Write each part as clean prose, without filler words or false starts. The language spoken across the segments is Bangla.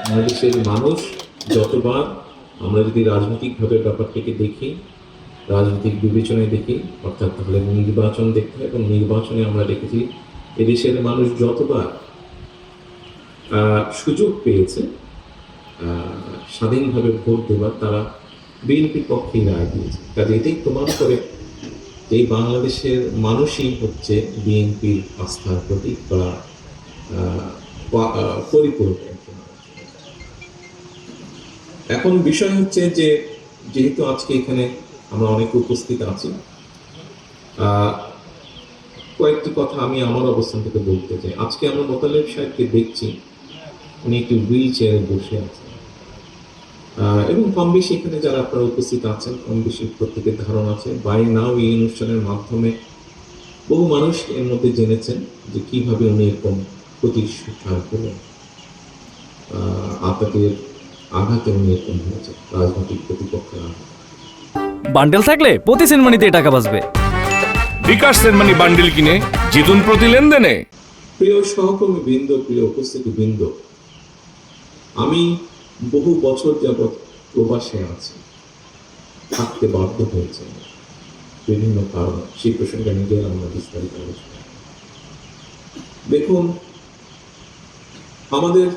বাংলাদেশের মানুষ যতবার, আমরা যদি রাজনৈতিকভাবে ব্যাপারটিকে দেখি, রাজনৈতিক বিবেচনায় দেখি, অর্থাৎ তাহলে নির্বাচন দেখতে হয়, এবং নির্বাচনে আমরা দেখেছি এদেশের মানুষ যতবার সুযোগ পেয়েছে স্বাধীনভাবে ভোট দেবার, তারা বিএনপির পক্ষেই রায় দিয়েছে। কাজে এটাই প্রমাণ করে যে বাংলাদেশের মানুষই হচ্ছে বিএনপির আস্থার প্রতীক বা পরিপূরক। এখন বিষয় হচ্ছে যে যেহেতু আজকে এখানে আমরা অনেকে উপস্থিত আছি, কয়েকটি কথা আমি আমার অবস্থান থেকে বলতে চাই। আজকে আমরা মোতালেব সাহেবকে দেখছি, উনি একটি হুইল চেয়ারে বসে আছেন, এবং কম বেশি এখানে যারা আপনারা উপস্থিত আছেন কম বেশি প্রত্যেকের ধারণা আছে। বাই নাও এই অনুষ্ঠানের মাধ্যমে বহু মানুষ এর মধ্যে জেনেছেন যে কিভাবে উনি এরকম প্রতিষ্ঠা করলেন, আপনাদের আঘাতে উনি এরকম হয়েছে, রাজনৈতিক প্রতিপক্ষের আঘাত। বান্ডেল থাকলে প্রতি সেনমানিতে টাকা বাঁচবে। বিকাশ সেনমানি বান্ডেল কিনে জিতুন প্রতি লেনদেনে। প্রিয় সহকর্মী বৃন্দ, প্রিয় উপস্থিতি বৃন্দ, আমি বহু বছর যাবৎ প্রবাসে আছি, থাকতে বাধ্য হয়েছে বিভিন্ন কারণ, সেই প্রসঙ্গে নিজের আমরা বিস্তারিত আলোচনা। দেখুন, আমাদের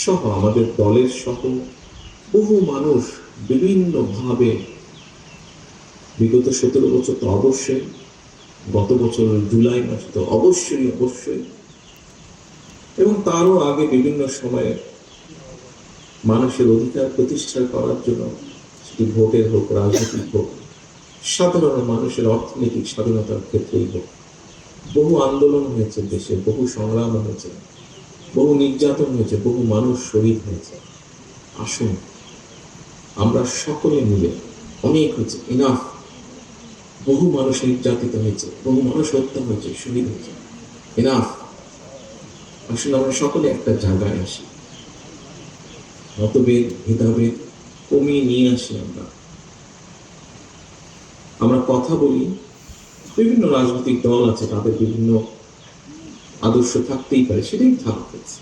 সহ, আমাদের দলের সহ বহু মানুষ বিভিন্নভাবে বিগত 17 বছর তো অবশ্যই, গত বছর জুলাই মাসে তো অবশ্যই, এবং তারও আগে বিভিন্ন সময়ে মানুষের অধিকার প্রতিষ্ঠা করার জন্য, সেটি ভোটের হোক, রাজনৈতিক হোক, সাধারণ মানুষের অর্থনৈতিক স্বাধীনতার ক্ষেত্রেই হোক, বহু আন্দোলন হয়েছে দেশে, বহু সংগ্রাম হয়েছে, বহু নির্যাতন হয়েছে, বহু মানুষ শহীদ হয়েছে। আসুন আমরা সকলে মিলে, অনেক হয়েছে, ইনাফ, বহু মানুষ নির্যাতিত হয়েছে, বহু মানুষ হত্যা হয়েছে, শহীদ হয়েছে, ইনাফ। আসলে আমরা সকলে একটা জায়গায় আসি, মতভেদ, ভেদাভেদ কমিয়ে নিয়ে আসি। আমরা কথা বলি, বিভিন্ন রাজনৈতিক দল আছে, তাদের বিভিন্ন আদর্শ থাকতেই পারে, সেটাই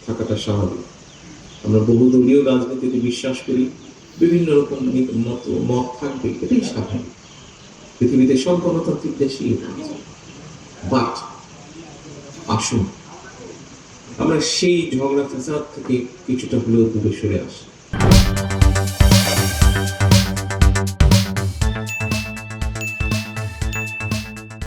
থাকাটা স্বাভাবিক। আমরা বহুদলীয় রাজনীতিতে বিশ্বাস করি, বিভিন্ন রকম মত থাকবে, এটাই স্বাভাবিক। পৃথিবীতে সব গণতান্ত্রিক দেশই আছে। বাট আসুন আমরা সেই ঝগড়া ফ্যাসাদ থেকে কিছুটা হলেও দূরে সরে আসি।